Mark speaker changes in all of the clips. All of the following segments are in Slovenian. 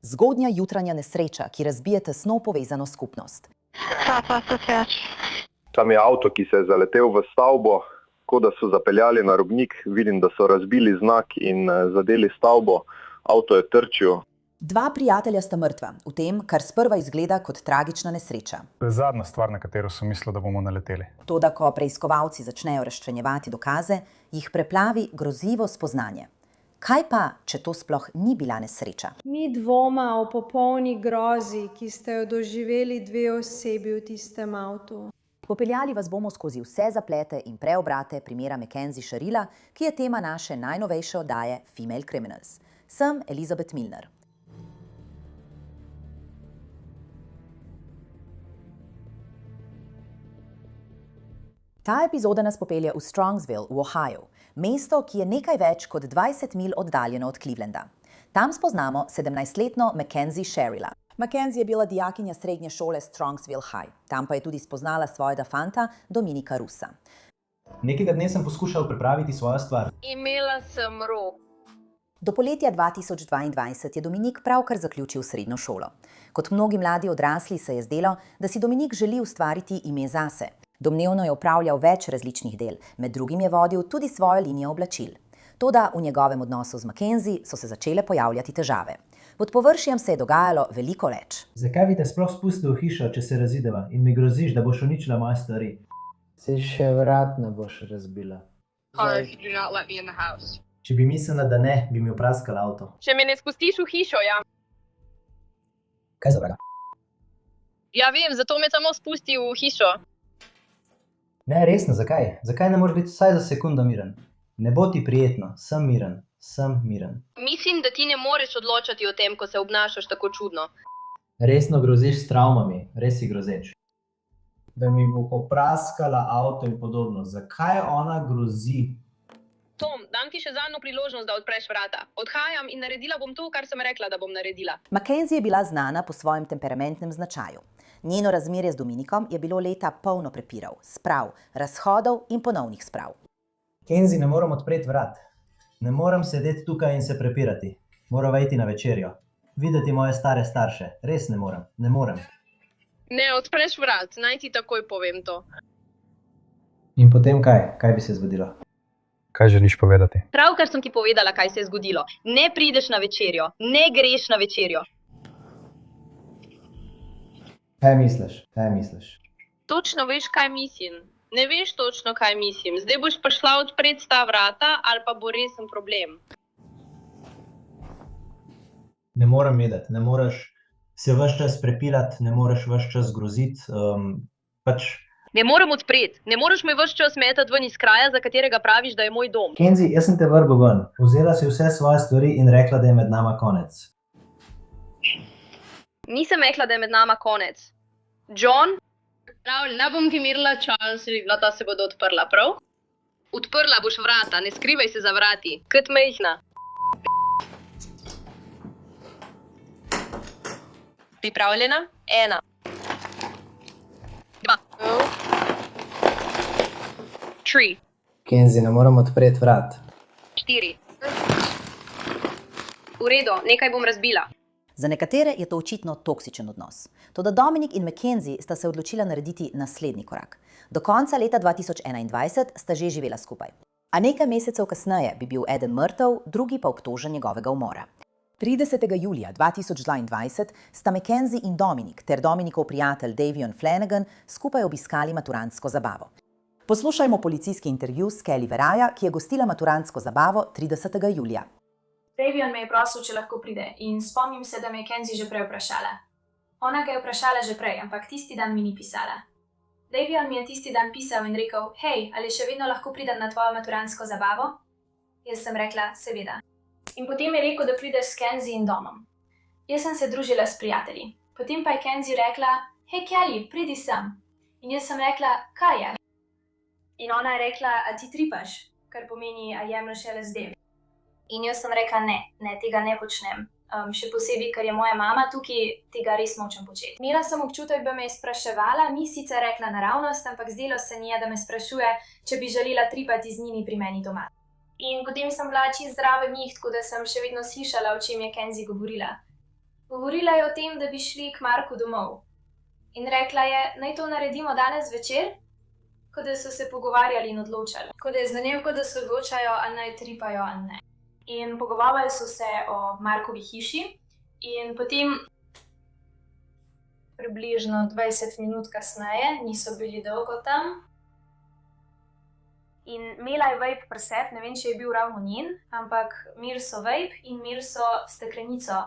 Speaker 1: Zgodnja jutranja nesreča, ki razbije tesno povezano skupnost.
Speaker 2: Tam je avto, ki se je zaletel v stavbo, ko da so zapeljali na robnik, vidim, da so razbili znak in zadeli stavbo. Avto je trčil.
Speaker 1: Dva prijatelja sta mrtva, v tem, kar sprva izgleda kot tragična nesreča.
Speaker 3: To je zadnja stvar, na katero sem mislil, da bomo naleteli.
Speaker 1: Toda, ko preiskovalci začnejo razčlenjevati dokaze, jih preplavi grozljivo spoznanje. Kaj pa, če to sploh ni bila nesreča?
Speaker 4: Ni dvoma o popolni grozi, ki ste jo doživeli dve osebi v tistem avtu.
Speaker 1: Popeljali vas bomo skozi vse zaplete in preobrate primera Mackenzie Sharila, ki je tema naše najnovejše oddaje Female Criminals. Sem Elizabeth Milner. Ta epizoda nas popelje v Strongsville v Ohio, mesto, ki je nekaj več kot 20 milj oddaljeno od Clevelanda. Tam spoznamo 17-letno Mackenzie Sharila. Mackenzie je bila dijakinja srednje šole Strongsville High. Tam pa je tudi spoznala svojega fanta Dominika Russa.
Speaker 5: Nekega dne sem poskušal pripraviti svojo stvar.
Speaker 6: Imela sem rok.
Speaker 1: Do poletja 2022 je Dominik pravkar zaključil srednjo šolo. Kot mnogi mladi odrasli se je zdelo, da si Dominik želi ustvariti ime zase. Domnevno je opravljal več različnih del, med drugim je vodil tudi svojo linijo oblačil. Toda v njegovem odnosu z Mackenzie so se začele pojavljati težave. Pod površjem se je dogajalo veliko več.
Speaker 5: Zakaj bi te sploh spustil v hišo, če se razideva in mi groziš, da boš uničila moje stvari?
Speaker 7: Si še vrat ne boš razbila.
Speaker 5: Če bi mislila, da ne, bi mi opraskala avto.
Speaker 6: Če me ne spustiš v hišo, ja.
Speaker 5: Kaj za vraga?
Speaker 6: Ja vem, zato me samo spusti v hišo.
Speaker 5: Ne, resno, zakaj? Zakaj ne moreš biti vsaj za sekundo miren? Ne bo ti prijetno, sem miren, sem miren.
Speaker 6: Mislim, da ti ne moreš odločati o tem, ko se obnašaš tako čudno.
Speaker 5: Resno groziš s travmami, res si grozeč.
Speaker 7: Da mi bo popraskala avto in podobno. Zakaj ona grozi?
Speaker 6: Tom, dam ti še zadnjo priložnost, da odpreš vrata. Odhajam in naredila bom to, kar sem rekla, da bom naredila.
Speaker 1: Mackenzie je bila znana po svojem temperamentnem značaju. Njeno razmerje z Dominikom je bilo leta polno prepirov, sprav, razhodov in ponovnih sprav.
Speaker 5: Mackenzie, ne morem odpreti vrat. Ne morem sedeti tukaj in se prepirati. Moram iti na večerjo. Videti moje stare starše. Res ne morem. Ne morem.
Speaker 6: Ne, odpreš vrat, naj ti takoj povem to.
Speaker 5: In potem kaj? Kaj bi se zgodilo?
Speaker 3: Kaj želiš povedati?
Speaker 6: Pravkar sem ti povedala, kaj se je zgodilo. Ne prideš na večerjo, ne greš na večerjo.
Speaker 5: Kaj misliš? Kaj misliš?
Speaker 6: Točno veš, kaj mislim. Ne veš točno, kaj mislim. Zdaj boš pa šla odpreti ta vrata ali pa bo resen problem.
Speaker 5: Ne morem vedeti, ne moreš se ves čas prepirati, ne moreš ves čas groziti.
Speaker 6: Ne morem odpreti, ne moreš me ves čas metati ven iz kraja, za katerega praviš, da je moj dom.
Speaker 5: Mackenzie, jaz sem te vrgel ven. Vzela si vse svoje stvari in rekla, da je med nama konec.
Speaker 6: Nisem rekla, da je med nama konec. John? Prav, ne bom ti mirila čas, vrata se bodo odprla, prav? Odprla boš vrata, ne skrivaj se za vrati, kot majhna. Pripravljena? 1, 2, 3,
Speaker 7: Mackenzie, ne morem odpreti vrat.
Speaker 6: 4. V redu, nekaj bom razbila.
Speaker 1: Za nekatere je to očitno toksičen odnos. Toda Dominik in Mackenzie sta se odločila narediti naslednji korak. Do konca leta 2021 sta že živela skupaj. A nekaj mesecev kasneje bi bil eden mrtev, drugi pa obtožen njegovega umora. 30. julija 2022 sta Mackenzie in Dominik ter Dominikov prijatelj Davion Flanagan skupaj obiskali maturantsko zabavo. Poslušajmo policijski intervju s Kelly Veraja, ki je gostila maturantsko zabavo 30. julija.
Speaker 8: Davion me je prosil, če lahko pride in spomnim se, da me je Kenzie že prej vprašala. Ona ga je vprašala že prej, ampak tisti dan mi ni pisala. Davion mi je tisti dan pisal in rekel, hej, ali še vedno lahko pridem na tvojo maturantsko zabavo? Jaz sem rekla, seveda. In potem je rekel, da prideš s Kenzie in Domom. Jaz sem se družila s prijatelji. Potem pa je Kenzie rekla, hej Kelly, pridi sem. In jaz sem rekla, kaj je? In ona je rekla, a ti tripaš, kar pomeni, a jemlješ LSD. In jaz sem rekla, ne, tega ne počnem. Še posebej, ker je moja mama tukaj, tega res nočem početi. Imela sem občutek, da me je spraševala, ni sicer rekla naravnost, ampak zdelo se mi je, da me sprašuje, če bi želela tripati z njimi pri meni doma. In potem sem bila čisto zraven njih, tako da sem še vedno slišala, o čem je Kenzie govorila. Govorila je o tem, da bi šli k Marku domov. In rekla je, naj to naredimo danes zvečer, kot da so se pogovarjali in odločali. Kot da je za njo, kot da se odločajo, ali naj tripajo ali ne. In pogovarjali so se o Markovi hiši in potem približno 20 minut kasneje, niso bili dolgo tam. In imela je vape pri sebi, ne vem, če je bil ravno njen, ampak mir so vape in mir so steklenico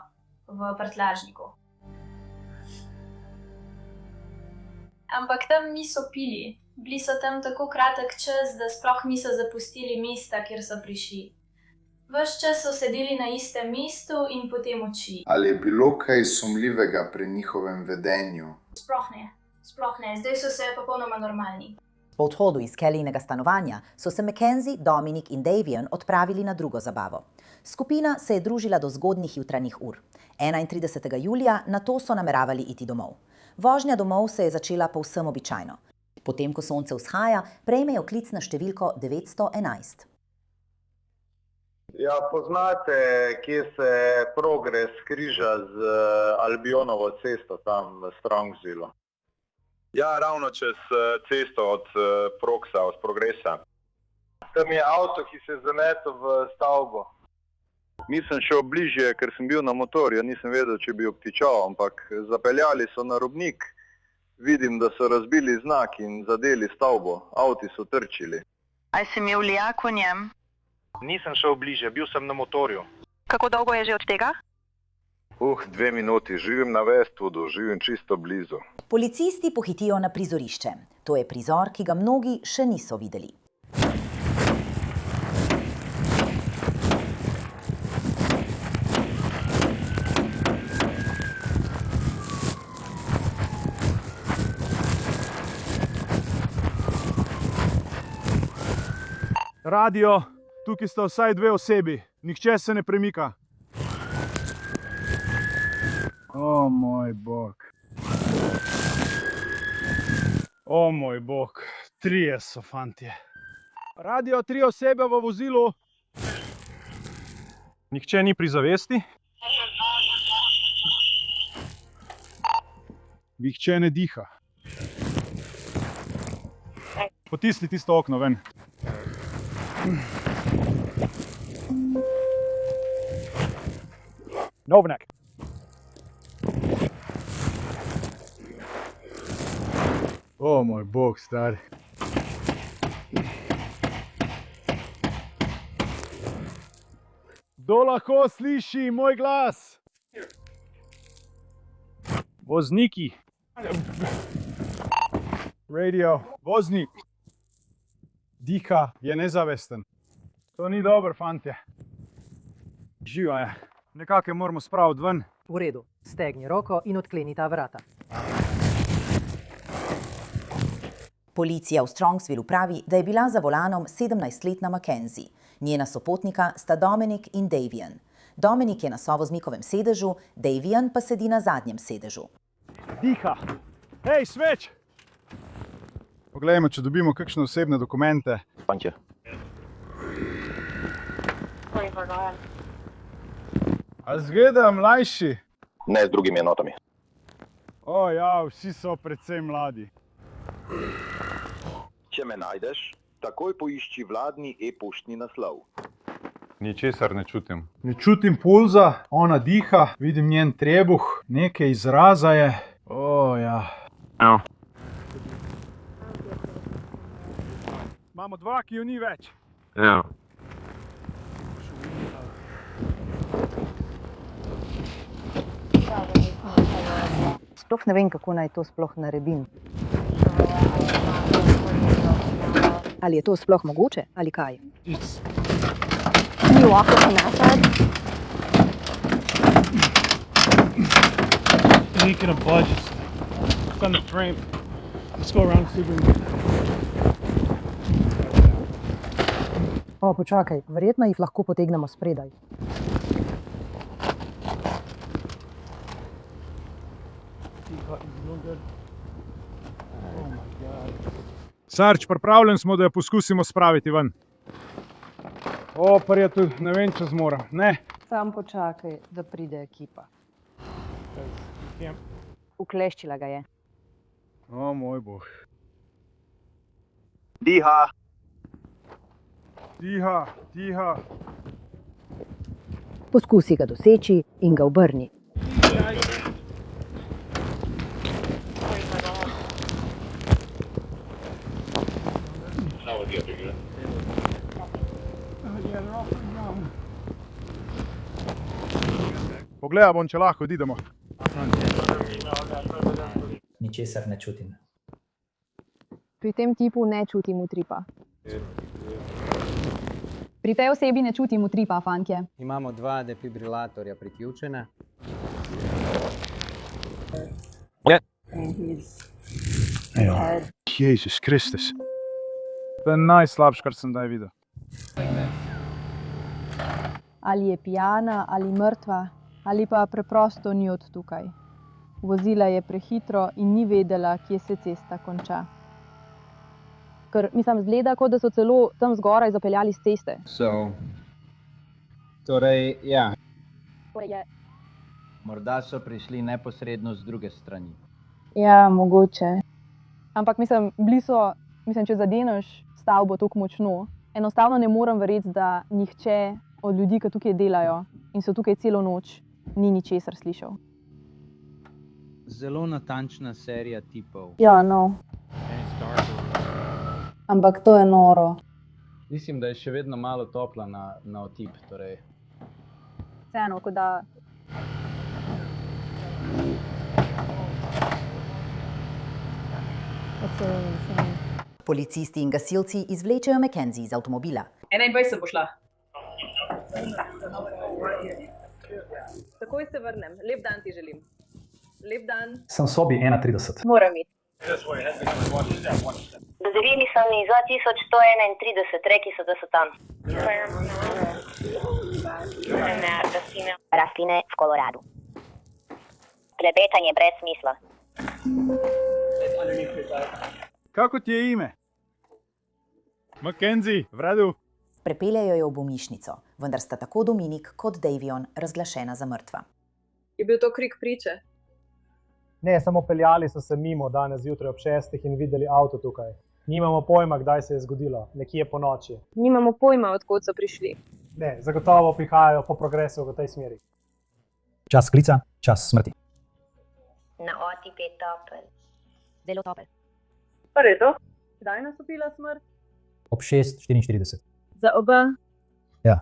Speaker 8: v prtljažniku. Ampak tam niso pili. Bili so tam tako kratek čas, da sploh niso zapustili mesta, kjer so prišli. Ves čas so sedeli na istem mestu in potem oči.
Speaker 9: Ali je bilo kaj sumljivega pri njihovem vedenju?
Speaker 8: Sploh ne. Zdaj so se popolnoma normalni.
Speaker 1: Po odhodu iz Kellyjinega stanovanja so se Mackenzie, Dominic in Davian odpravili na drugo zabavo. Skupina se je družila do zgodnjih jutranjih ur. 31. julija nato so nameravali iti domov. Vožnja domov se je začela povsem običajno. Potem, ko sonce vzhaja, prejmejo klic na številko 911.
Speaker 2: Ja, poznate, kje se Progress križa z Albionovo cesto tam v Strongsvilu?
Speaker 10: Ja, ravno čez cesto od Progsa, od Progressa.
Speaker 2: Tam je avto, ki se je zaletel v stavbo. Nisem šel bližje, ker sem bil na motorju, nisem vedel, če bi obtičal, ampak zapeljali so na robnik. Vidim, da so razbili znak in zadeli stavbo. Avti so trčili.
Speaker 11: A si imel lijak v njem?
Speaker 10: Nisem šel bližje, bil sem na motorju.
Speaker 11: Kako dolgo je že od tega?
Speaker 10: 2 minuti, živim na Westwoodu, živim čisto blizu.
Speaker 1: Policisti pohitijo na prizorišče. To je prizor, ki ga mnogi še niso videli.
Speaker 12: Radio, tukaj sta vsaj 2 osebi, nihče se ne premika. O moj bog. O moj bog, 3 so fantje. Radio, 3 osebe v vozilu. Nihče ni pri zavesti. Nihče ne diha. Potisni tisto okno ven. Novnek. O moj bog, stari. Kdo lahko sliši moj glas? Vozniki. Radio, voznik. Diha, je nezavesten. To ni dobro, fantje. Živa je. Nekako moramo spraviti ven.
Speaker 13: V redu, stegni roko in odkleni ta vrata.
Speaker 1: Policija v Strongsvilu pravi, da je bila za volanom 17-letna Mackenzie. Njena sopotnika sta Dominic in Davian. Dominic je na sovoznikovem sedežu, Davian pa sedi na zadnjem sedežu.
Speaker 12: Diha! Hej, sveč! Poglejmo, če dobimo kakšne osebne dokumente.
Speaker 2: Fantje.
Speaker 12: A zgleda mlajši?
Speaker 2: Ne z drugimi enotami.
Speaker 12: O ja, vsi so precej mladi.
Speaker 10: Če me najdeš, takoj poišči vladni e-poštni naslov.
Speaker 3: Ničesar ne čutim.
Speaker 12: Ne čutim pulza, ona diha, vidim njen trebuh, nekaj izraza je. O ja. Imamo 2, ki jo ni več.
Speaker 3: Ja.
Speaker 13: Sploh ne vem, kako naj to sploh naredim. Ali je to sploh mogoče, ali kaj? Can you walk on that side?
Speaker 12: Leaking a budget. It's on the frame. Let's go around and see if we can...
Speaker 13: O, počakaj, verjetno jih lahko potegnemo spredaj.
Speaker 12: Sarč, pripravljen smo, da jo poskusimo spraviti ven. O, prijatelj, ne vem, če zmoram. Ne.
Speaker 13: Sam počakaj, da pride ekipa. Ukleščila ga je.
Speaker 12: O moj bog.
Speaker 10: Diha.
Speaker 12: Tiha, tiha.
Speaker 13: Poskusi ga doseči in ga obrni.
Speaker 12: Pogledaj bom, če lahko odidemo.
Speaker 5: Ničesar ne čutim.
Speaker 14: Pri tem tipu ne čutim utripa. Pri tej osebi ne čutim utripa, fantje.
Speaker 15: Imamo 2 defibrilatorja priključena.
Speaker 12: Jezus Kristus. To je najslabše, kar sem daj videl.
Speaker 14: Ali je pijana, ali mrtva, ali pa preprosto ni od tukaj. Vozila je prehitro in ni vedela, kje se cesta konča. Ker, mislim, zgleda, kot da so celo tam zgoraj zapeljali s ceste.
Speaker 15: Torej, ja.
Speaker 14: Je.
Speaker 15: Morda so prišli neposredno z druge strani.
Speaker 14: Ja, mogoče. Ampak mislim, če zadeneš stavbo tako močno, enostavno ne morem verjeti, da nihče od ljudi, ki tukaj delajo in so tukaj celo noč, ni ničesar slišal.
Speaker 15: Zelo natančna serija tipov.
Speaker 14: Ja, no. Ampak to je noro.
Speaker 15: Mislim, da je še vedno malo topla na otip. Torej.
Speaker 14: Vseeno, kot da...
Speaker 1: Policisti in gasilci izvlečejo Mackenzie iz avtomobila.
Speaker 6: 21 bo šla. Takoj se vrnem. Lep dan ti želim. Lep dan.
Speaker 5: Sem v sobi 31.
Speaker 6: Moram iti.
Speaker 16: Dodelili so mi 2131, rekli so, da so tam. Rastline v Koloradu. Klepetanje brez smisla.
Speaker 12: Kako ti je ime? Mackenzie, v redu.
Speaker 1: Prepeljajo jo v bolnišnico, vendar sta tako Dominik kot Davion razglašena za mrtva.
Speaker 6: Je bil to krik priče?
Speaker 17: Ne, samo peljali so se mimo danes zjutraj ob 6 in videli avto tukaj. Nimamo pojma, kdaj se je zgodilo, nekje po noči.
Speaker 6: Nimamo pojma, odkot so prišli.
Speaker 17: Ne, zagotovo prihajajo po progresu v tej smeri.
Speaker 5: Čas klica, čas smrti.
Speaker 16: Na otip je topel.
Speaker 13: Zelo topel.
Speaker 6: Pa redo? Kdaj je nastopila smrt?
Speaker 5: Ob 6:44.
Speaker 6: Za oba?
Speaker 5: Ja.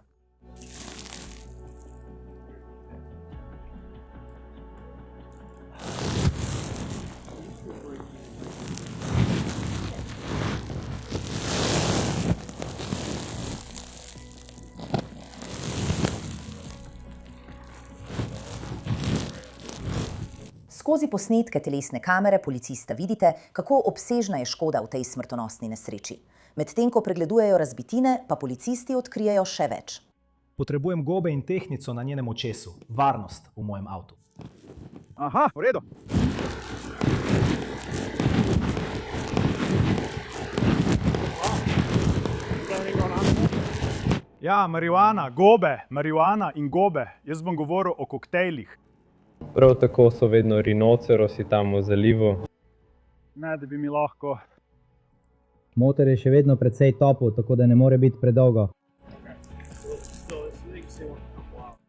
Speaker 1: Skozi posnetke telesne kamere policista vidite, kako obsežna je škoda v tej smrtonosni nesreči. Medtem ko pregledujejo razbitine, pa policisti odkrijejo še več.
Speaker 5: Potrebujem gobe in tehtnico na njenem očesu. Varnost v mojem avtu.
Speaker 12: Aha, v redu. Ja, marihuana, gobe, marihuana in gobe. Jaz bom govoril o koktejlih.
Speaker 18: Prav tako so vedno rinocerosi tam v zalivu.
Speaker 12: Ne, da bi mi lahko.
Speaker 5: Motor je še vedno precej topel, tako da ne more biti predolgo.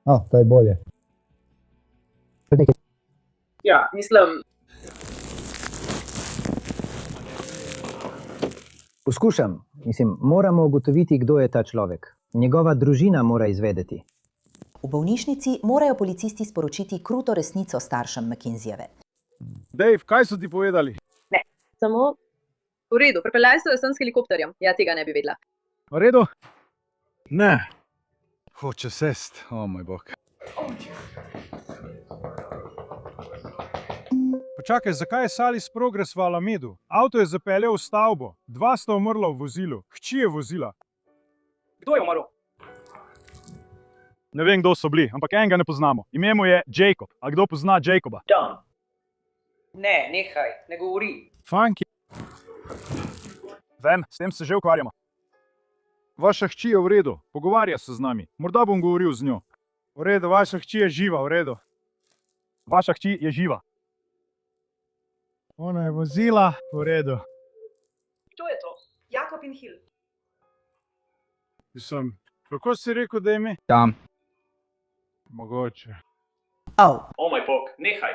Speaker 5: To je bolje.
Speaker 6: Ja, mislim...
Speaker 5: Poskušam. Moramo ugotoviti, kdo je ta človek. Njegova družina mora izvedeti.
Speaker 1: V bolnišnici morajo policisti sporočiti kruto resnico staršem Mackenziejeve.
Speaker 12: Dave, kaj so ti povedali?
Speaker 6: Ne, samo... V redu, pripeljali so jo sem s helikopterjem. Ja, tega ne bi vedela.
Speaker 12: V redu? Ne. Hoče sest, o moj bog. Počakaj, zakaj je Salis Progress v Alamedu? Avto je zapeljal v stavbo. 2 sta umrla v vozilu. Hči je vozila.
Speaker 6: Kdo je umrl?
Speaker 12: Ne vem, kdo so bili, ampak enega ne poznamo. Ime mu je Jacob. A kdo pozna Jacoba?
Speaker 6: John. Ne, nehaj, ne govori.
Speaker 12: Funky. Vem, s tem se že ukvarjamo. Vaša hči je v redu, pogovarja se z nami. Morda bom govoril z njo. V redu, vaša hči je živa, v redu. Vaša hči je živa. Ona je vozila, v redu.
Speaker 19: Kdo je to? Jakob in Hil.
Speaker 12: Mislim, kako si rekel, da je ime?
Speaker 15: Tam.
Speaker 12: Mogoče.
Speaker 19: O moj bog, nehaj.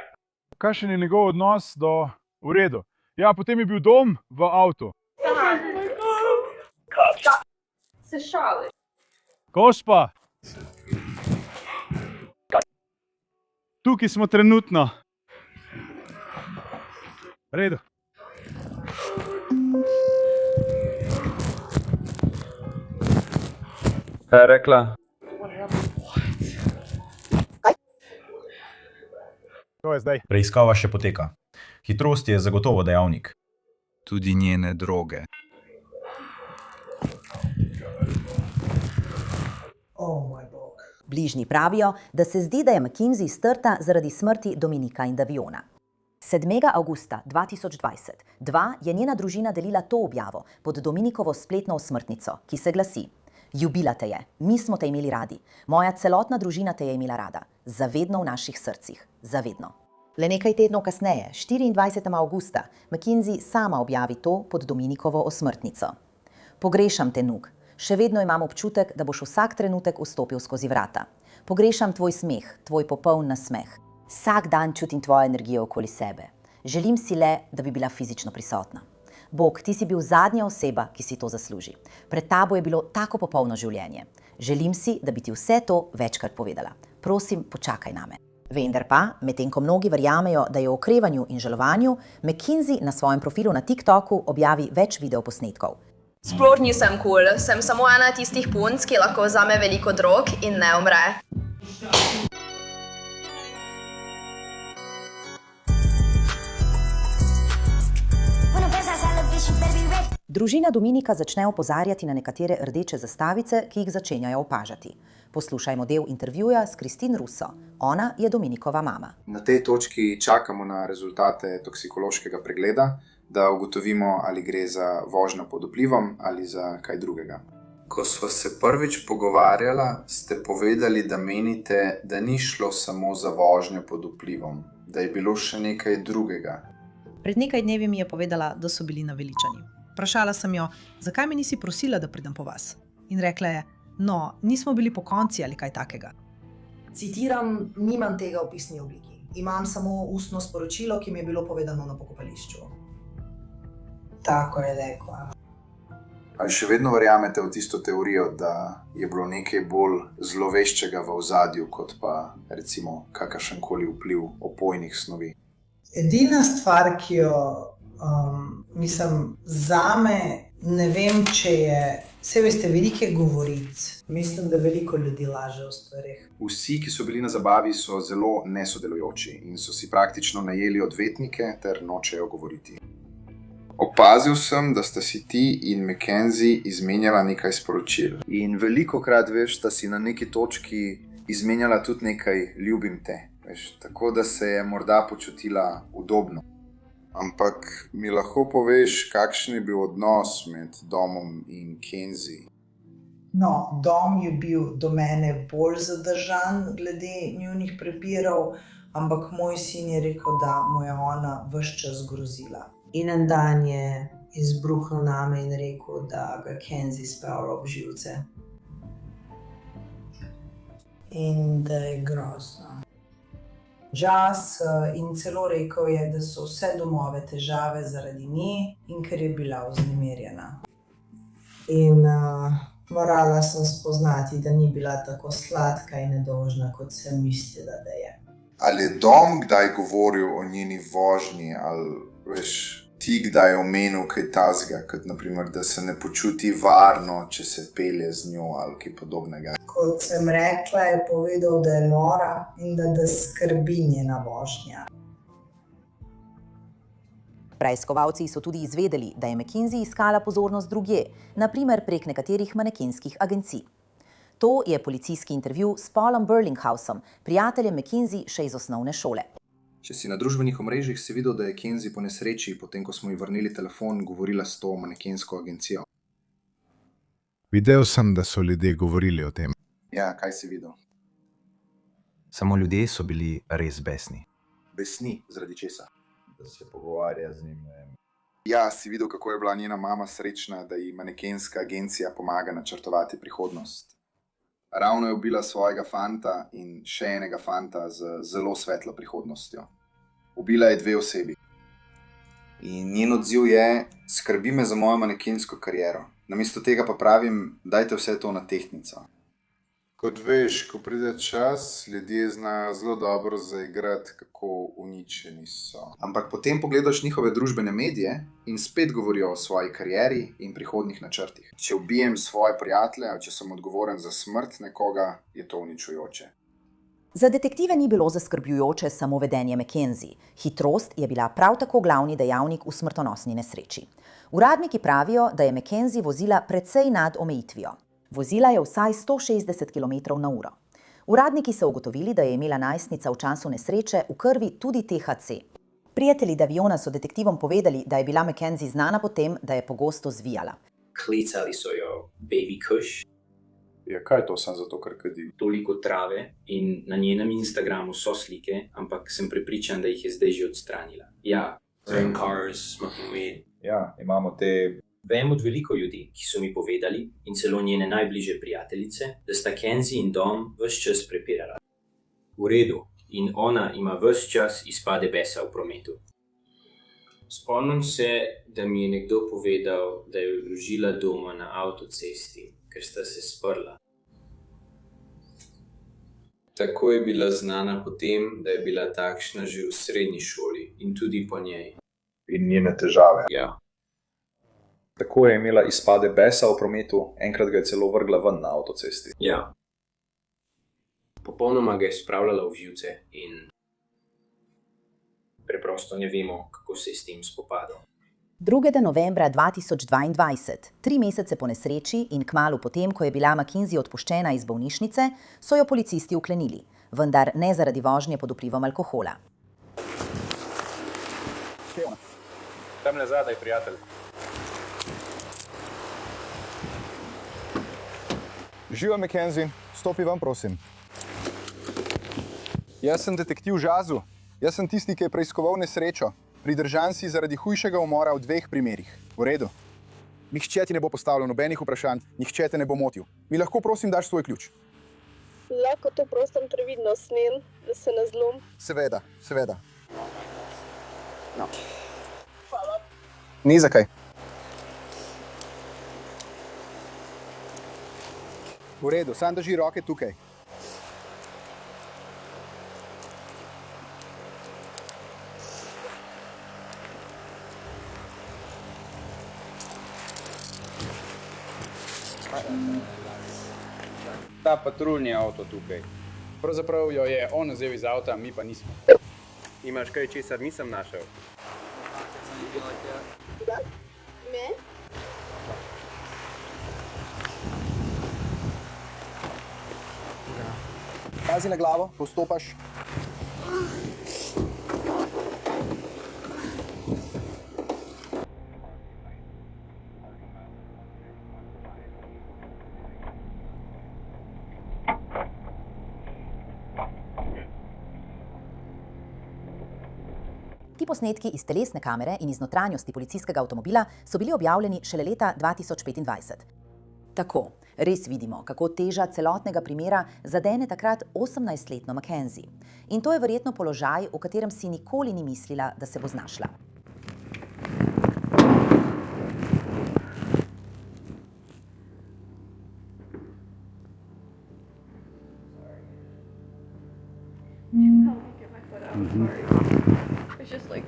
Speaker 12: Kakšen je njegov odnos do... V redu. Ja, potem je bil dom v avtu.
Speaker 19: Se šališ.
Speaker 12: Gospa! Tukaj smo trenutno. V redu.
Speaker 18: Kaj je rekla?
Speaker 12: To je zdaj.
Speaker 20: Preiskava še poteka. Hitrost je zagotovo dejavnik.
Speaker 21: Tudi njene droge.
Speaker 1: Bližnji pravijo, da se zdi, da je McKinsey strta zaradi smrti Dominika in Daviona. 7. avgusta 2022 je njena družina delila to objavo pod Dominikovo spletno osmrtnico, ki se glasi: Ljubila te je, mi smo te imeli radi, moja celotna družina te je imela rada, zavedno v naših srcih, zavedno. Le nekaj tednov kasneje, 24. avgusta, McKinsey sama objavi to pod Dominikovo osmrtnico. Pogrešam te, Nuk. Še vedno imam občutek, da boš vsak trenutek vstopil skozi vrata. Pogrešam tvoj smeh, tvoj popoln nasmeh. Vsak dan čutim tvojo energijo okoli sebe. Želim si le, da bi bila fizično prisotna. Bog, ti si bil zadnja oseba, ki si to zasluži. Pred tabo je bilo tako popolno življenje. Želim si, da bi ti vse to večkrat povedala. Prosim, počakaj name. Vendar pa, medtem ko mnogi verjamejo, da je o okrevanju in žalovanju, McKinsey na svojem profilu na TikToku objavi več videoposnetkov.
Speaker 22: Sploh nisem kul, sem samo ena tistih punc, ki lahko vzame veliko drog in ne umre.
Speaker 1: Družina Dominika začne opozarjati na nekatere rdeče zastavice, ki jih začenjajo opažati. Poslušajmo del intervjuja s Kristin Russo. Ona je Dominikova mama.
Speaker 9: Na tej točki čakamo na rezultate toksikološkega pregleda, da ugotovimo, ali gre za vožnjo pod vplivom ali za kaj drugega.
Speaker 23: Ko sva se prvič pogovarjala, ste povedali, da menite, da ni šlo samo za vožnjo pod vplivom, da je bilo še nekaj drugega.
Speaker 24: Pred nekaj dnevi mi je povedala, da so bili naveličani. Vprašala sem jo, zakaj me nisi prosila, da pridem po vas. In rekla je, no, nismo bili po konci ali kaj takega.
Speaker 25: Citiram, nimam tega v pisni obliki. Imam samo ustno sporočilo, ki mi je bilo povedano na pokopališču. Tako je rekla.
Speaker 9: Ali še vedno verjamete v tisto teorijo, da je bilo nekaj bolj zloveščega v ozadju, kot pa recimo kakršenkoli vpliv opojnih snovi?
Speaker 25: Edina stvar, ki jo mislim, zame ne vem, če je, vse veste, velike govoric. Mislim, da veliko ljudi laže o stvarih.
Speaker 9: Vsi, ki so bili na zabavi, so zelo nesodelujoči in so si praktično najeli odvetnike ter nočejo govoriti. Opazil sem, da sta si ti in McKenzie izmenjala nekaj sporočil. In velikokrat, veš, sta si na neki točki izmenjala tudi nekaj ljubim te. Veš, tako da se je morda počutila udobno. Ampak mi lahko poveš, kakšen je bil odnos med Domom in Kenzie?
Speaker 25: No, Dom je bil do mene bolj zadržan glede njunih prepirov, ampak moj sin je rekel, da mu je ona ves čas grozila. In en dan je izbruhnil name in rekel, da ga Kenzie spravlja ob živce. In da je grozno. Jazz in celo rekel je, da so vse domove težave zaradi nje in ker je bila vznemirjena. In morala sem spoznati, da ni bila tako sladka in nedolžna, kot sem mislila, da je.
Speaker 9: Ali je Dom kdaj govoril o njeni vožnji, ali veš, ti kdaj omenil kaj tazga, kot naprimer, da se ne počuti varno, če se pelje z njo ali kaj podobnega?
Speaker 25: Kot sem rekla, je povedal, da je nora in da skrbi njena vožnja.
Speaker 1: Preiskovalci so tudi izvedeli, da je McKinsey iskala pozornost drugje, naprimer prek nekaterih manekenskih agencij. To je policijski intervju s Paulom Burlinghausom, prijateljem McKinsey še iz osnovne šole.
Speaker 9: Če si na družbenih omrežjih, si videl, da je Kenzie po nesreči, potem ko smo ji vrnili telefon, govorila s to manekensko agencijo.
Speaker 26: Videl sem, da so ljudje govorili o tem.
Speaker 9: Ja, kaj si videl?
Speaker 20: Samo ljudje so bili res besni.
Speaker 9: Besni zaradi česa?
Speaker 10: Da se pogovarja z njim.
Speaker 9: Ja, si videl, kako je bila njena mama srečna, da ji manekenska agencija pomaga načrtovati prihodnost. Ravno je ubila svojega fanta in še enega fanta z zelo svetlo prihodnostjo. Ubila je 2 osebi. In njen odziv je: skrbi me za mojo manekensko kariero. Namesto tega pa pravim: dajte vse to na tehtnico. Kot veš, ko pride čas, ljudje znajo zelo dobro zaigrati, kako uničeni so. Ampak potem pogledaš njihove družbene medije in spet govorijo o svoji karieri in prihodnih načrtih. Če ubijem svoje prijatelje, če sem odgovoren za smrt nekoga, je to uničujoče.
Speaker 1: Za detektive ni bilo zaskrbljujoče samo vedenje McKenzie. Hitrost je bila prav tako glavni dejavnik v smrtonosni nesreči. Uradniki pravijo, da je McKenzie vozila precej nad omejitvijo. Vozila je vsaj 160 km/h. Uradniki so ugotovili, da je imela najstnica v času nesreče v krvi tudi THC. Prijatelji Daviona so detektivom povedali, da je bila McKenzie znana po tem, da je pogosto zvijala.
Speaker 2: Klicali so jo Baby Kush.
Speaker 9: Ja, kaj je to sem zato, ker kadi?
Speaker 2: Toliko trave in na njenem Instagramu so slike, ampak sem prepričan, da jih je zdaj že odstranila. Ja, Zen Cars, Smoking Weed.
Speaker 10: Ja, imamo te...
Speaker 2: Vem od veliko ljudi, ki so mi povedali, in celo njene najbližje prijateljice, da sta Kenzie in Dom ves čas prepirala. V redu, in ona ima ves čas izpade besa v prometu. Spomnim se, da mi je nekdo povedal, da je odložila doma na avtocesti, ker sta se sprla. Tako je bila znana po tem, da je bila takšna že v srednji šoli in tudi po njej.
Speaker 10: In njene težave.
Speaker 2: Ja.
Speaker 10: Tako je imela izpade besa v prometu, enkrat ga je celo vrgla ven na avtocesti.
Speaker 2: Ja. Popolnoma ga je spravljala v živce in preprosto ne vemo, kako se je s tem spopadal.
Speaker 1: 2. novembra 2022, 3 mesece po nesreči in kmalu potem, ko je bila McKenzie odpuščena iz bolnišnice, so jo policisti vklenili, vendar ne zaradi vožnje pod vplivom alkohola.
Speaker 10: Tamle zadaj, prijatelj.
Speaker 3: Živa, McKenzie, stopi ven, prosim. Jaz sem detektiv Žazu. Jaz sem tisti, ki je preiskoval nesrečo. Pridržan si zaradi hujšega umora v 2 primerih. V redu. Nihče ti ne bo postavljal nobenih vprašanj, nihče te ne bo motil. Mi lahko prosim daš svoj ključ?
Speaker 4: Lahko to prosim previdno snem, da se ne zlom.
Speaker 3: Seveda, seveda.
Speaker 4: No. Hvala.
Speaker 3: Ni zakaj. V redu, sam drži roke tukaj.
Speaker 15: Ta patruljni avto tukaj. Pravzaprav jo je on vzel iz avta, mi pa nismo. Imaš kaj, česar nisem našel?
Speaker 4: Da? Me?
Speaker 3: Pazi na glavo, ko vstopaš.
Speaker 1: Ti posnetki iz telesne kamere in iz notranjosti policijskega avtomobila so bili objavljeni šele leta 2025. Tako, res vidimo, kako teža celotnega primera zadene takrat 18-letno McKenzie. In to je verjetno položaj, v katerem si nikoli ni mislila, da se bo znašla.
Speaker 19: It's just like...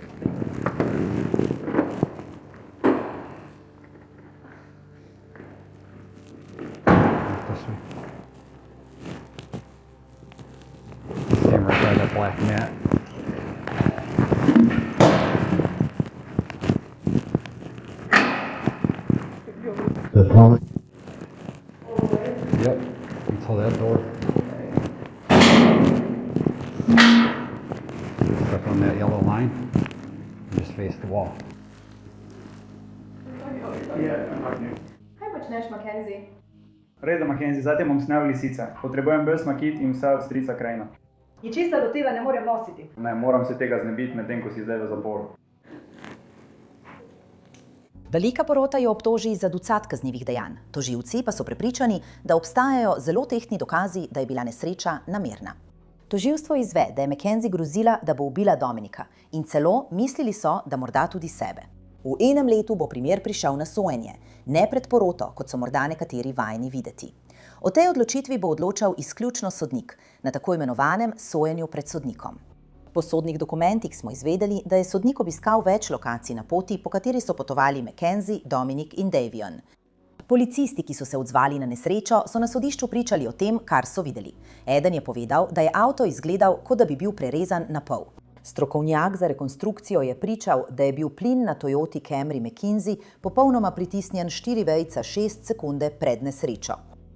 Speaker 7: Stand right by that black mat. The pony. Yep, until that door. Step on that yellow line and just face the wall.
Speaker 19: Kaj počneš, McKenzie?
Speaker 8: Reda, McKenzie, zdaj bom snel lisice. Potrebujem bes makit in vse od strica krajina. Ničesar od tega ne morem nositi.
Speaker 15: Ne, moram se tega znebiti, medtem ko si zdaj v zaporu.
Speaker 1: Velika porota jo obtoži za ducat kaznivih dejanj. Tožilci pa so prepričani, da obstajajo zelo tehtni dokazi, da je bila nesreča namerna. Tožilstvo izve, da je Mackenzie grozila, da bo ubila Dominika in celo mislili so, da morda tudi sebe. V enem letu bo primer prišel na sojenje, ne pred poroto, kot so morda nekateri vajeni videti. O tej odločitvi bo odločal izključno sodnik, na tako imenovanem sojenju pred sodnikom. Po sodnih dokumentih smo izvedeli, da je sodnik obiskal več lokacij na poti, po kateri so potovali Mackenzie, Dominik in Davion. Policisti, ki so se odzvali na nesrečo, so na sodišču pričali o tem, kar so videli. Eden je povedal, da je avto izgledal, kot da bi bil prerezan na pol. Strokovnjak za rekonstrukcijo je pričal, da je bil plin na Toyoti Camry Mackenzie popolnoma pritisnjen 4,6 sekunde pred nesrečo.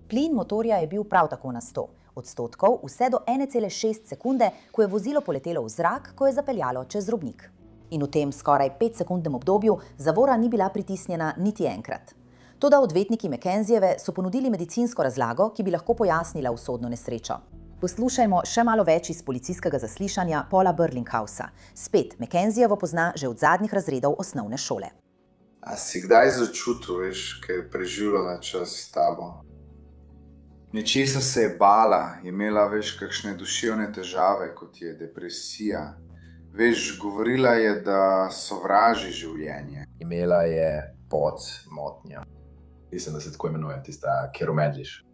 Speaker 1: Plin motorja je bil prav tako na 100% vse do 1,6 sekunde, ko je vozilo poletelo v zrak, ko je zapeljalo čez robnik. In v tem skoraj 5-sekundnem obdobju zavora ni bila pritisnjena niti enkrat. Toda odvetniki Mackenzijeve so ponudili medicinsko razlago, ki bi lahko pojasnila usodno nesrečo. Poslušajmo še malo več iz policijskega zaslišanja Paula Berlinghausa. Spet Mackenzijevo pozna že od zadnjih razredov osnovne šole.
Speaker 23: A si kdaj začutil, veš, kaj je preživljala čas s tabo? Nečesa se je bala, je imela, veš, kakšne duševne težave, kot je depresija. Veš, govorila je, da sovraži življenje.
Speaker 11: Imela je motnjo. Mislim, da se tako imenuje, tista, kjer omedliš.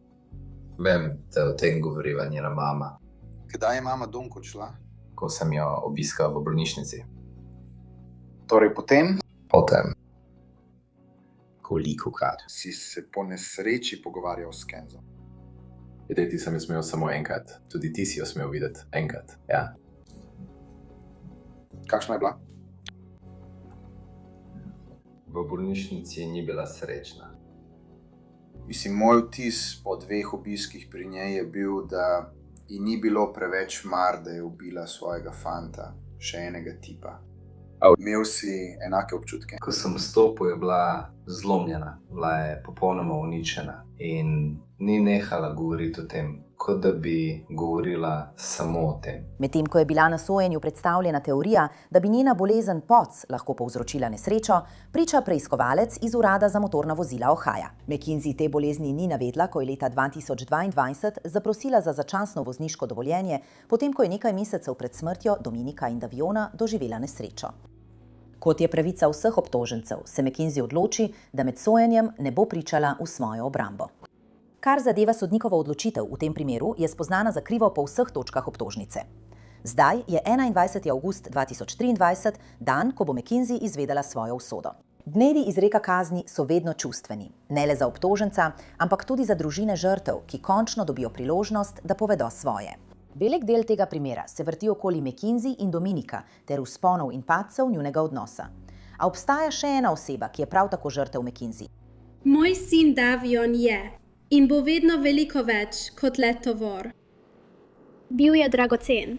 Speaker 13: Vem, da o tem govoriva njena mama.
Speaker 23: Kdaj je mama domko šla?
Speaker 13: Ko sem jo obiskal v bolnišnici.
Speaker 23: Torej potem?
Speaker 13: Potem. Kolikokrat.
Speaker 23: Si se po nesreči pogovarjal s Kenzom?
Speaker 11: Videti sem jo smel samo enkrat. Tudi ti si jo smel videti enkrat, ja.
Speaker 23: Kakšna je bila?
Speaker 13: V bolnišnici ni bila srečna.
Speaker 23: Mislim, moj vtis po 2 obiskih pri njej je bil, da ji ni bilo preveč mar, da je ubila svojega fanta, še enega tipa. Imel si enake občutke?
Speaker 13: Ko sem vstopil, je bila zlomljena, bila je popolnoma uničena in ni nehala govoriti o tem, kot da bi govorila samo o tem.
Speaker 1: Medtem ko je bila na sojenju predstavljena teorija, da bi njena bolezen POC lahko povzročila nesrečo, priča preiskovalec iz Urada za motorna vozila Ohaja. Mackenzie te bolezni ni navedla, ko je leta 2022 zaprosila za začasno vozniško dovoljenje, potem ko je nekaj mesecev pred smrtjo Dominika in Daviona doživela nesrečo. Kot je pravica vseh obtožencev, se Mackenzie odloči, da med sojenjem ne bo pričala v svojo obrambo. Kar zadeva sodnikovo odločitev v tem primeru, je spoznana za krivo po vseh točkah obtožnice. Zdaj je 21. avgust 2023, dan, ko bo Mackenzie izvedela svojo usodo. Dnevi izreka kazni so vedno čustveni, ne le za obtoženca, ampak tudi za družine žrtev, ki končno dobijo priložnost, da povedo svoje. Velik del tega primera se vrti okoli Mackenzie in Dominika ter vzponov in padcev njunega odnosa. A obstaja še ena oseba, ki je prav tako žrtev Mackenzie.
Speaker 14: Moj sin Davion je in bo vedno veliko več kot le tovor. Bil je dragocen.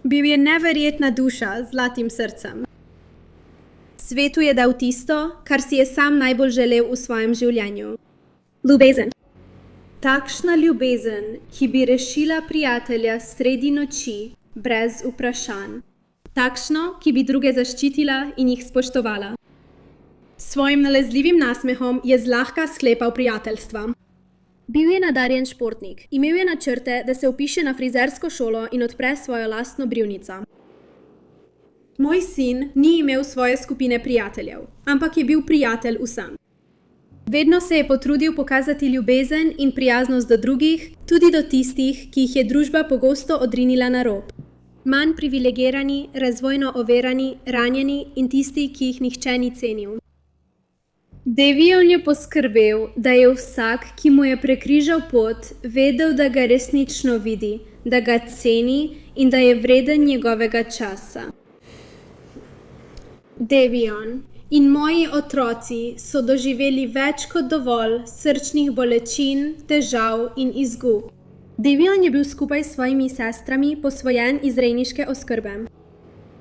Speaker 14: Bil je neverjetna duša z zlatim srcem. Svetu je dal tisto, kar si je sam najbolj želel v svojem življenju. Ljubezen. Takšna ljubezen, ki bi rešila prijatelja sredi noči, brez vprašanj. Takšno, ki bi druge zaščitila in jih spoštovala. S svojim nalezljivim nasmehom je zlahka sklepal prijateljstva. Bil je nadarjen športnik, imel je načrte, da se vpiše na frizersko šolo in odpre svojo lastno brivnico. Moj sin ni imel svoje skupine prijateljev, ampak je bil prijatelj vsem. Vedno se je potrudil pokazati ljubezen in prijaznost do drugih, tudi do tistih, ki jih je družba pogosto odrinila na rob. Manj privilegirani, razvojno overani, ranjeni in tisti, ki jih nihče ni cenil. Davion je poskrbel, da je vsak, ki mu je prekrižal pot, vedel, da ga resnično vidi, da ga ceni in da je vreden njegovega časa. Davion in moji otroci so doživeli več kot dovolj srčnih bolečin, težav in izgub. Davion je bil skupaj s svojimi sestrami posvojen iz rejniške oskrbe.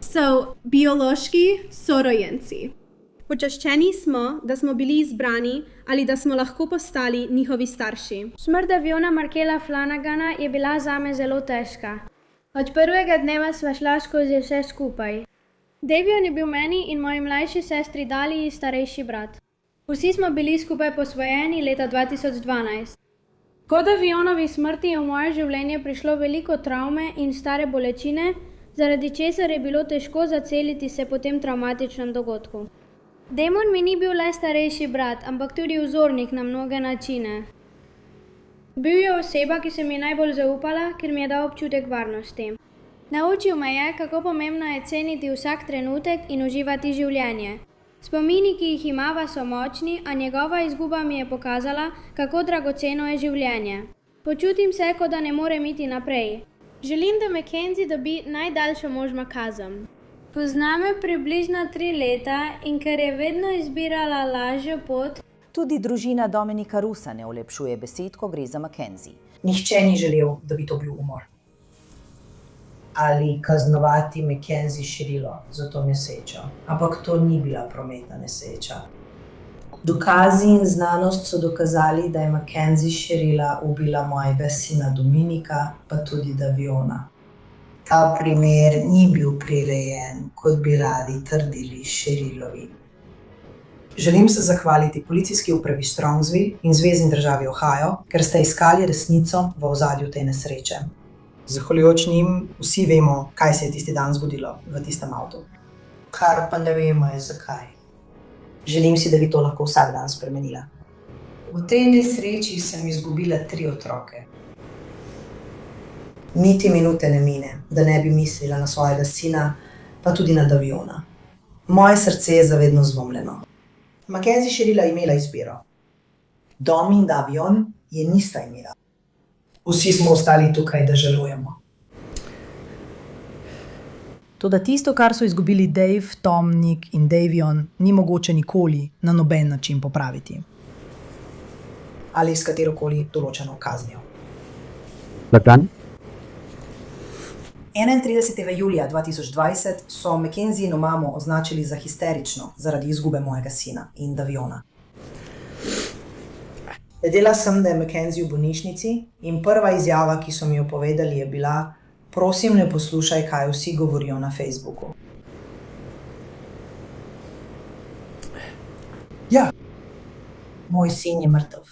Speaker 14: So biološki sorojenci. Počaščeni smo, da smo bili izbrani ali da smo lahko postali njihovi starši.
Speaker 16: Smrt Daviona Markela Flanagana je bila zame zelo težka.
Speaker 14: Od prvega dneva sva šla skozi vse skupaj. Davion je bil meni in moji mlajši sestri Daliji starejši brat. Vsi smo bili skupaj posvojeni leta 2012. Po Davionovi smrti je v moje življenje prišlo veliko travme in stare bolečine, zaradi česar je bilo težko zaceliti se po tem travmatičnem dogodku. Damon mi ni bil le starejši brat, ampak tudi vzornik na mnoge načine. Bil je oseba, ki se mi je najbolj zaupala, ker mi je dal občutek varnosti. Naučil me je, kako pomembno je ceniti vsak trenutek in uživati življenje. Spomini, ki jih imava, so močni, a njegova izguba mi je pokazala, kako dragoceno je življenje. Počutim se, kot da ne morem iti naprej. Želim, da Mackenzie dobi najdaljšo možno kazen. Pozna me približno 3 leta in ker je vedno izbirala lažjo pot.
Speaker 1: Tudi družina Dominika Rusa ne olepšuje besed, ko gre za Mackenzie.
Speaker 25: Nihče ni želel, da bi to bil umor. Ali kaznovati Mackenzie Širilo za to nesrečo. Ampak to ni bila prometna nesreča. Dokazi in znanost so dokazali, da je Mackenzie Širila ubila mojega sina Dominika, pa tudi Daviona. Ta primer ni bil prirejen, kot bi radi trdili Širilovi. Želim se zahvaliti policijski upravi Strongsville in Zvezni državi Ohio, ker ste iskali resnico v ozadju te nesreče. Zahvaljujoč njim vsi vemo, kaj se je tisti dan zgodilo v tistem avtu. Kar pa ne vemo je zakaj. Želim si, da bi to lahko vsak dan spremenila. V tej nesreči sem izgubila 3 otroke. Niti minute ne mine, da ne bi mislila na svojega sina, pa tudi na Daviona. Moje srce je zavedno zlomljeno. Mackenzie Širila je imela izbiro. Dom in Davion je nista imela. Vsi smo ostali tukaj, da žalujemo.
Speaker 24: Toda tisto, kar so izgubili Dave, Tom, Nick in Davion, ni mogoče nikoli na noben način popraviti.
Speaker 25: Ali s katerokoli določeno kaznijo.
Speaker 7: Dan?
Speaker 24: 31. julija 2020 so Mackenziino mamo označili za histerično zaradi izgube mojega sina in Daviona.
Speaker 25: Vedela sem, da je Mackenzie v bolnišnici in prva izjava, ki so mi jo povedali, je bila: prosim, ne poslušaj, kaj vsi govorijo na Facebooku. Ja. Moj sin je mrtev.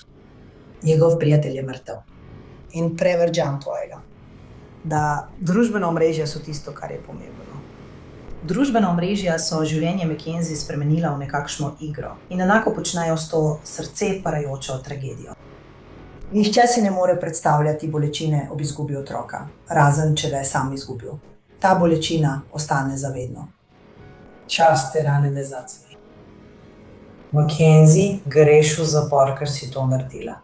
Speaker 25: Njegov prijatelj je mrtev. In prevrđam tvojega. Da družbena omrežja so tisto, kar je pomembno. Družbena omrežja so življenje Mackenzie spremenila v nekakšno igro in enako počnejo s to srce parajočo tragedijo. Nihče si ne more predstavljati bolečine ob izgubi otroka, razen če ga je sam izgubil. Ta bolečina ostane za vedno. Čas te rane ne zacvi. Mackenzie, greš v zapor, ker si to naredila.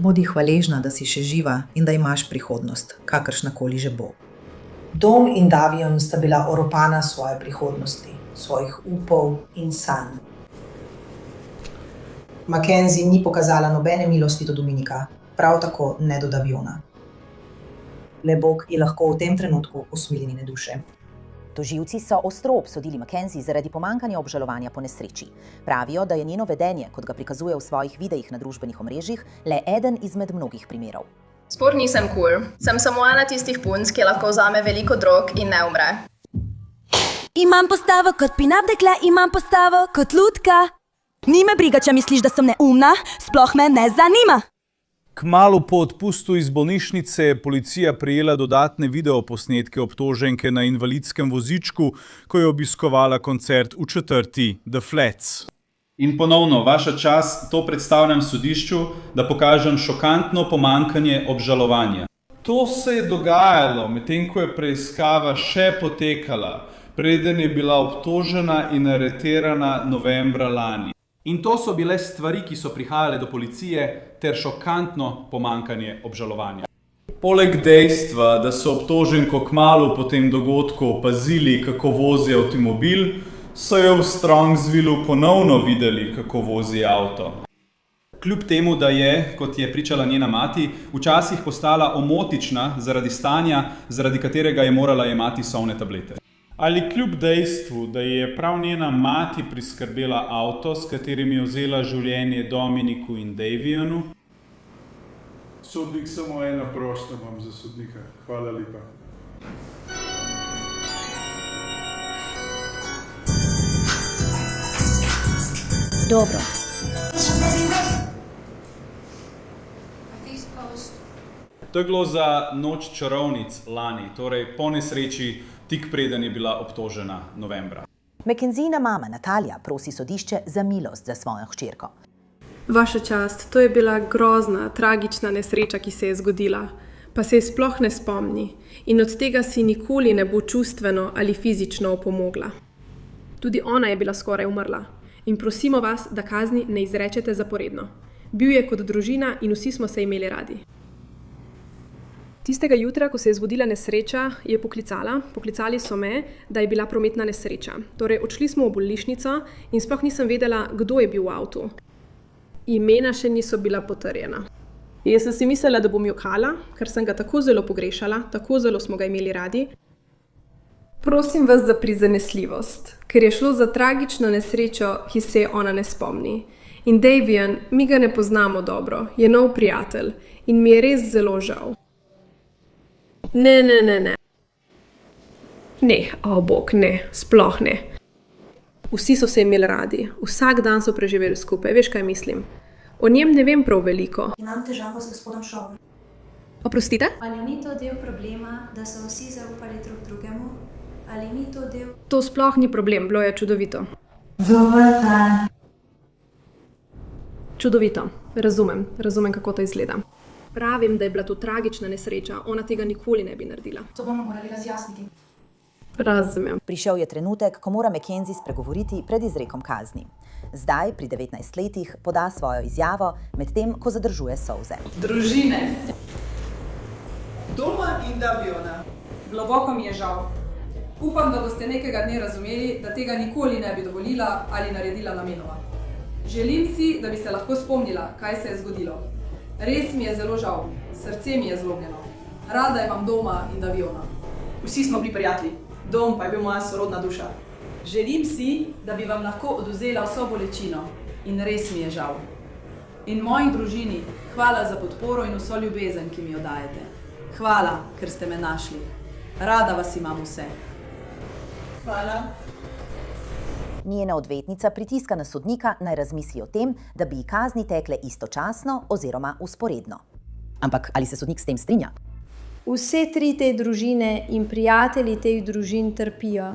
Speaker 24: Bodi hvaležna, da si še živa in da imaš prihodnost, kakršnakoli že bo.
Speaker 25: Dom in Davion sta bila oropana svoje prihodnosti, svojih upov in sanj. Mackenzie ni pokazala nobene milosti do Dominika, prav tako ne do Daviona. Le Bog je lahko v tem trenutku usmili njene duše.
Speaker 1: Tožilci so ostro obsodili Mackenzie zaradi pomankanja obžalovanja po nesreči. Pravijo, da je njeno vedenje, kot ga prikazuje v svojih videih na družbenih omrežjih, le eden izmed mnogih primerov.
Speaker 22: Spor nisem cool. Sem samo ena tistih punc, ki lahko vzame veliko drog in ne umre.
Speaker 5: Imam postavo kot pin-up dekle, imam postavo kot lutka. Ni me briga, če misliš, da sem neumna, sploh me ne zanima.
Speaker 6: Kmalu po odpustu iz bolnišnice je policija prejela dodatne videoposnetke obtoženke na invalidskem vozičku, ko je obiskovala koncert v četrti The Flats.
Speaker 12: In ponovno, vaša čast, to predstavljam sodišču, da pokažem šokantno pomankanje obžalovanja. To se je dogajalo, medtem ko je preiskava še potekala, preden je bila obtožena in aretirana novembra lani. In to so bile stvari, ki so prihajale do policije, ter šokantno pomankanje obžalovanja. Poleg dejstva, da so obtoženko kmalu po tem dogodku opazili, kako vozi avtomobil, so jo v Strongsvillu ponovno videli, kako vozi avto. Kljub temu, da je, kot je pričala njena mati, včasih postala omotična zaradi stanja, zaradi katerega je morala jemati solne tablete. Ali kljub dejstvu, da je prav njena mati priskrbela avto, s katerim je vzela življenje Dominiku in Davionu? Sodnik, samo ena prošnja imam za sodnika. Hvala lepa.
Speaker 1: Dobro.
Speaker 12: To je bilo za Noč čarovnic lani, torej po nesreči, tik preden je bila obtožena novembra.
Speaker 1: McKenzina mama Natalija prosi sodišče za milost za svojo hčerko.
Speaker 16: Vaša čast, to je bila grozna, tragična nesreča, ki se je zgodila, pa se je sploh ne spomni in od tega si nikoli ne bo čustveno ali fizično opomogla. Tudi ona je bila skoraj umrla in prosimo vas, da kazni ne izrečete zaporedno. Bil je kot družina in vsi smo se imeli radi. Tistega jutra, ko se je zgodila nesreča, je poklicali so me, da je bila prometna nesreča. Torej, odšli smo v bolnišnico in sploh nisem vedela, kdo je bil v avtu. Imena še niso bila potrjena. Jaz sem si mislila, da bom jokala, ker sem ga tako zelo pogrešala, tako zelo smo ga imeli radi. Prosim vas za prizanesljivost, ker je šlo za tragično nesrečo, ki se je ona ne spomni. In Davian, mi ga ne poznamo dobro, je nov prijatelj in mi je res zelo žal. Ne. Ne, o bog, ne, sploh ne. Vsi so se imeli radi, vsak dan so preživeli skupaj, veš, kaj mislim. O njem ne vem prav veliko.
Speaker 17: Imam težavo z gospodom Šovem.
Speaker 16: Oprostite?
Speaker 17: Ali ni to del problema, da so vsi zaupali drug drugemu? Ali ni to del...
Speaker 16: To sploh ni problem, bilo je čudovito. Čudovito, razumem, kako to izgleda. Pravim, da je bila to tragična nesreča, ona tega nikoli ne bi naredila.
Speaker 17: To bomo morali razjasniti.
Speaker 16: Razumem.
Speaker 1: Prišel je trenutek, ko mora McKenzie spregovoriti pred izrekom kazni. Zdaj, pri 19 letih, poda svojo izjavo, medtem ko zadržuje solze.
Speaker 8: Družine. Doma in Daviona. Globoko mi je žal. Upam, da boste nekega dne razumeli, da tega nikoli ne bi dovolila ali naredila namenoma. Želim si, da bi se lahko spomnila, kaj se je zgodilo. Res mi je zelo žal, srce mi je zlomljeno. Rada imam doma in Daviona. Vsi smo bili prijatelji, dom pa je bil moja sorodna duša. Želim si, da bi vam lahko odvzela vso bolečino in res mi je žal. In moji družini, hvala za podporo in vso ljubezen, ki mi jo dajete. Hvala, ker ste me našli. Rada vas imam vse. Hvala.
Speaker 1: Njena odvetnica pritiska na sodnika, naj razmisli o tem, da bi kazni tekle istočasno oziroma vzporedno. Ampak ali se sodnik s tem strinja?
Speaker 14: Vse tri te družine in prijatelji teh družin trpijo.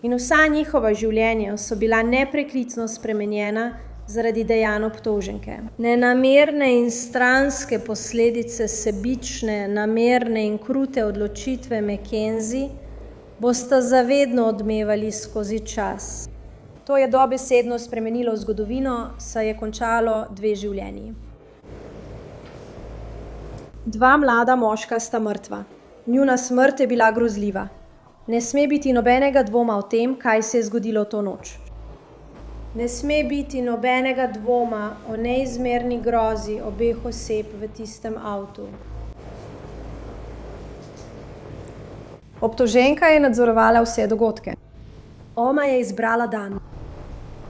Speaker 14: In vsa njihova življenja so bila nepreklicno spremenjena zaradi dejanj obtoženke. Nenamerne in stranske posledice sebične, namerne in krute odločitve McKenzie bosta zavedno odmevali skozi čas. To je dobesedno spremenilo zgodovino, saj je končalo 2 življenji. 2 mlada moška sta mrtva. Njuna smrt je bila grozljiva. Ne sme biti nobenega dvoma o tem, kaj se je zgodilo to noč. Ne sme biti nobenega dvoma o neizmerni grozi obeh oseb v tistem avtu. Obtoženka je nadzorovala vse dogodke. Oma je izbrala dan.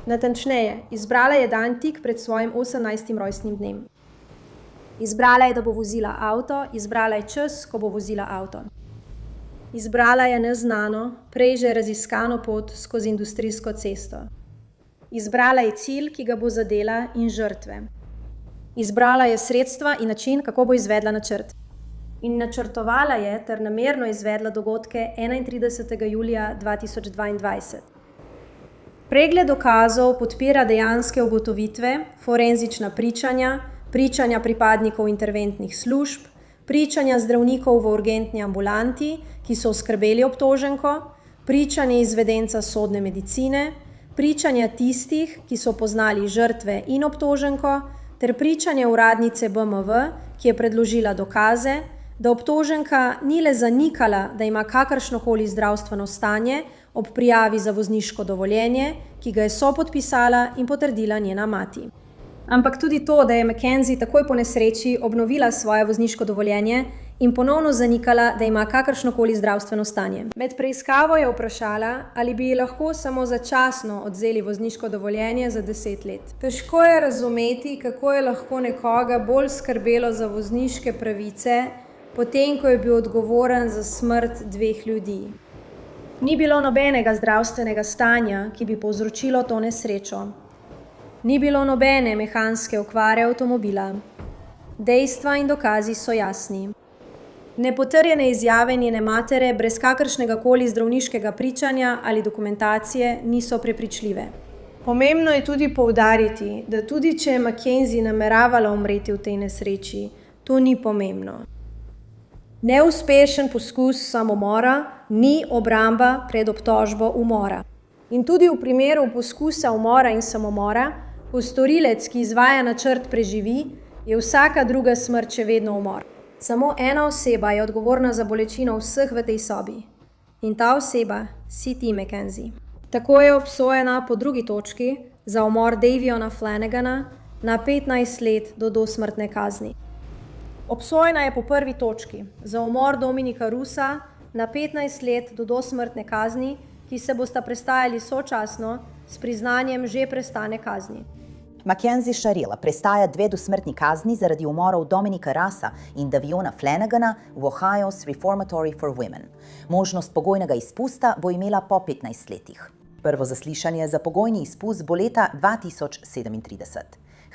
Speaker 14: Natančneje, izbrala je dan tik pred svojim 18. rojstnim dnem. Izbrala je, da bo vozila avto, izbrala je čas, ko bo vozila avto. Izbrala je neznano, prej že raziskano pot skozi industrijsko cesto. Izbrala je cilj, ki ga bo zadela, in žrtve. Izbrala je sredstva in način, kako bo izvedla načrt. In načrtovala je ter namerno izvedla dogodke 31. julija 2022. Pregled dokazov podpira dejanske ugotovitve, forenzična pričanja, pričanja pripadnikov interventnih služb, pričanja zdravnikov v urgentni ambulanti, ki so oskrbeli obtoženko, pričanje izvedenca sodne medicine, pričanja tistih, ki so poznali žrtve in obtoženko, ter pričanje uradnice BMW, ki je predložila dokaze, da obtoženka ni le zanikala, da ima kakršnokoli zdravstveno stanje ob prijavi za vozniško dovoljenje, ki ga je sopodpisala in potrdila njena mati. Ampak tudi to, da je McKenzie takoj po nesreči obnovila svoje vozniško dovoljenje
Speaker 2: in ponovno zanikala, da ima kakršnokoli zdravstveno stanje. Med preiskavo je vprašala, ali bi ji lahko samo začasno odvzeli vozniško dovoljenje za 10 let. Težko je razumeti, kako je lahko nekoga bolj skrbelo za vozniške pravice, potem ko je bil odgovoren za smrt 2 ljudi. Ni bilo nobenega zdravstvenega stanja, ki bi povzročilo to nesrečo. Ni bilo nobene mehanske okvare avtomobila. Dejstva in dokazi so jasni. Nepotrjene izjave njene matere brez kakršnega koli zdravniškega pričanja ali dokumentacije niso prepričljive. Pomembno je tudi poudariti, da tudi če je Mackenzie nameravala umreti v tej nesreči, to ni pomembno. Neuspešen poskus samomora ni obramba pred obtožbo umora. In tudi v primeru poskusa umora in samomora, ko storilec, ki izvaja načrt, preživi, je vsaka druga smrt še vedno umor. Samo ena oseba je odgovorna za bolečino vseh v tej sobi. In ta oseba si ti, Mackenzie. Tako je obsojena po drugi točki za umor Daviona Flanagana na 15 let do dosmrtne kazni. Obsojena je po prvi točki za umor Dominika Russa na 15 let do dosmrtne kazni, ki se bosta prestajali sočasno s priznanjem že prestane kazni.
Speaker 1: Mackenzie Sharil prestaja 2 dosmrtni kazni zaradi umorov Dominika Russa in Daviona Flanagana v Ohio's Reformatory for Women. Možnost pogojnega izpusta bo imela po 15 letih. Prvo zaslišanje za pogojni izpust bo leta 2037.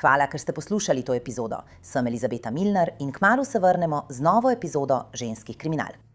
Speaker 1: Hvala, ker ste poslušali to epizodo. Sem Elizabeta Milner in kmalu se vrnemo z novo epizodo Ženskih kriminalk.